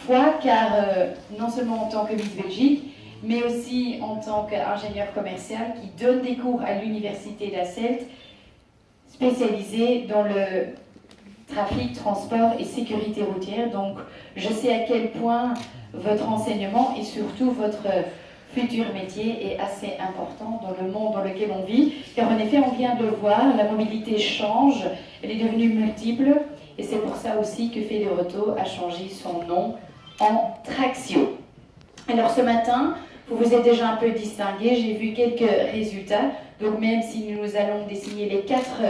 fois, car non seulement en tant que Miss Belgique, mais aussi en tant qu'ingénieur commercial qui donne des cours à l'université d'Asselt, spécialisé dans le trafic, transport et sécurité routière. Donc, je sais à quel point votre enseignement et surtout votre futur métier est assez important dans le monde dans lequel on vit, car en effet, on vient de voir, la mobilité change, elle est devenue multiple, et c'est pour ça aussi que Federauto a changé son nom en Traxio. Alors ce matin, vous vous êtes déjà un peu distingué, j'ai vu quelques résultats, donc même si nous allons désigner les 4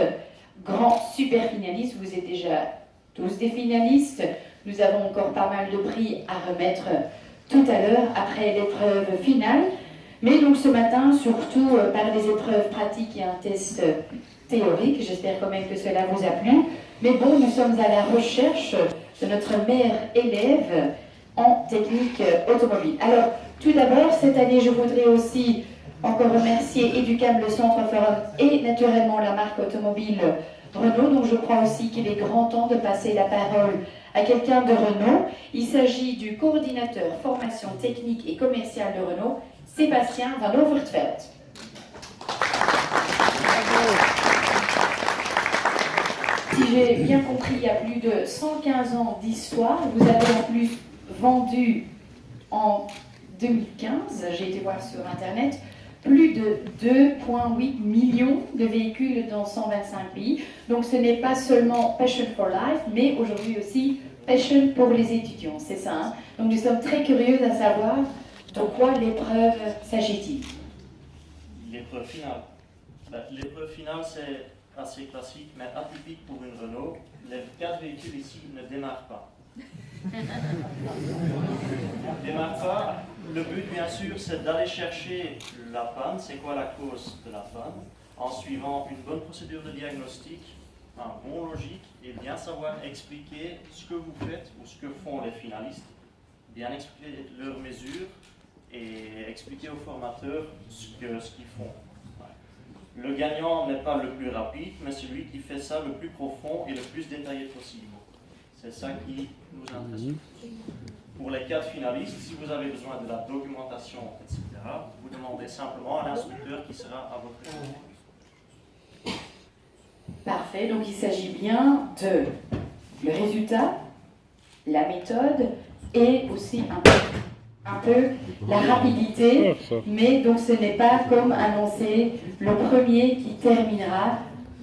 grands super finalistes, vous êtes déjà tous des finalistes, nous avons encore pas mal de prix à remettre tout à l'heure après l'épreuve finale, mais donc ce matin, surtout par des épreuves pratiques et un test théorique, j'espère quand même que cela vous a plu, mais bon, nous sommes à la recherche de notre meilleur élève en technique automobile. Alors, tout d'abord, cette année, je voudrais aussi encore remercier Educam, le Centre Forum et naturellement la marque automobile Renault. Donc, je crois aussi qu'il est grand temps de passer la parole à quelqu'un de Renault. Il s'agit du coordinateur formation technique et commerciale de Renault, Sébastien Van Overtveld. Si j'ai bien compris, il y a plus de 115 ans d'histoire. Vous avez en plus vendu en 2015, j'ai été voir sur Internet, plus de 2,8 millions de véhicules dans 125 pays. Donc ce n'est pas seulement Passion for Life, mais aujourd'hui aussi Passion pour les étudiants, c'est ça. Hein? Donc nous sommes très curieux à savoir de quoi l'épreuve s'agit-il. L'épreuve finale. L'épreuve finale, c'est assez classique, mais atypique pour une Renault. Les 4 véhicules ici ne démarrent pas. Démarre pas. Le but, bien sûr, c'est d'aller chercher la panne. C'est quoi la cause de la panne? En suivant une bonne procédure de diagnostic, un bon logique, et bien savoir expliquer ce que vous faites ou ce que font les finalistes, bien expliquer leurs mesures et expliquer aux formateurs ce qu'ils font. Le gagnant n'est pas le plus rapide, mais celui qui fait ça le plus profond et le plus détaillé possible. C'est ça qui nous intéresse. Pour les 4 finalistes, si vous avez besoin de la documentation, etc., vous demandez simplement à l'instructeur qui sera à votre écoute. Parfait, donc il s'agit bien de le résultat, la méthode et aussi un peu la rapidité, mais donc ce n'est pas comme annoncé le premier qui terminera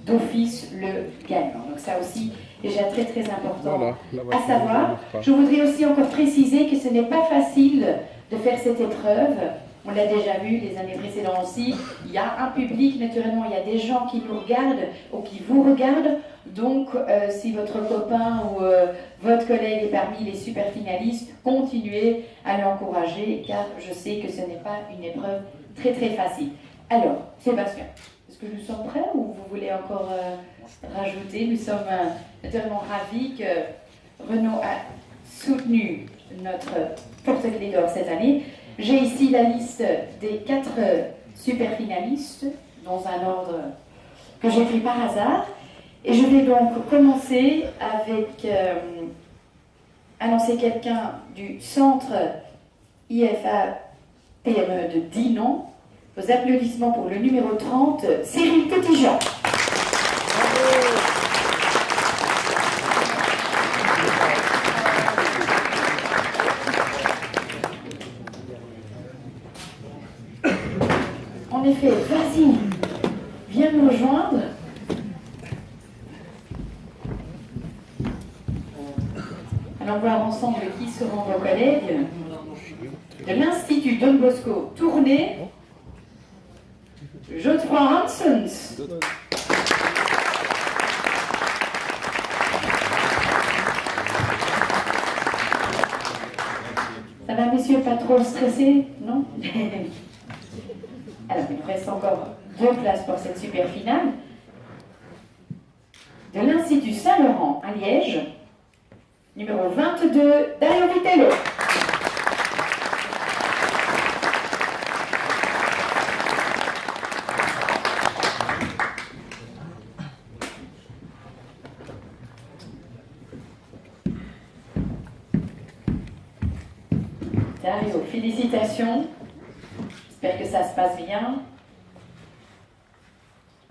d'office le gagnant. Donc ça aussi déjà très très important à savoir. Je voudrais aussi encore préciser que ce n'est pas facile de faire cette épreuve. On l'a déjà vu les années précédentes aussi. Il y a un public, naturellement, il y a des gens qui nous regardent ou qui vous regardent. Donc, si votre copain ou votre collègue est parmi les super finalistes, continuez à l'encourager, car je sais que ce n'est pas une épreuve très très facile. Alors, Sébastien, est-ce que nous sommes prêts ou vous voulez encore rajouter? Nous sommes naturellement ravis que Renault a soutenu notre porte-clés d'or cette année. J'ai ici la liste des 4 super finalistes, dans un ordre que j'ai pris par hasard. Et je vais donc commencer avec annoncer quelqu'un du centre IFA PME de Dinan. Vos applaudissements pour le numéro 30, Cyril Petitjean. En effet, vas-y, viens nous rejoindre. Allons voir ensemble qui seront vos collègues. De l'Institut Don Bosco Tournai, Geoffroy Hansens. Ça va, messieurs, pas trop stressés, non? Alors, il nous reste encore 2 places pour cette super finale. De l'Institut Saint-Laurent à Liège, numéro 22, Dario Vitello. Dario, félicitations. J'espère que ça se passe bien.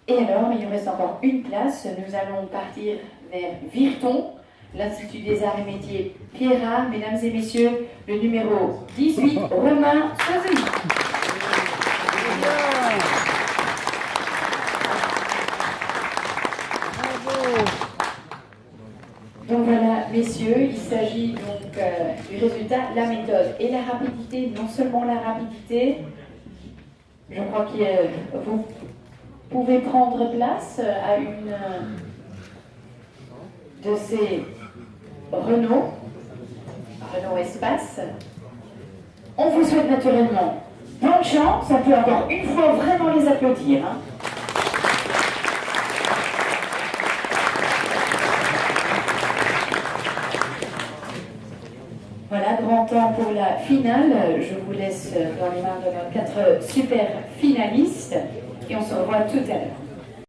Et alors, il nous reste encore une place. Nous allons partir vers Virton, l'Institut des Arts et Métiers Pierrat. Mesdames et messieurs, le numéro 18, Romain Soisy. Donc voilà, messieurs, il s'agit donc du résultat, la méthode et la rapidité. Non seulement la rapidité, je crois que vous pouvez prendre place à une de ces Renault Espace. On vous souhaite naturellement bonne chance. On peut encore une fois vraiment les applaudir. Hein. Voilà, grand temps pour la finale. Je vous laisse dans les mains de nos 4 super finalistes et on se revoit tout à l'heure.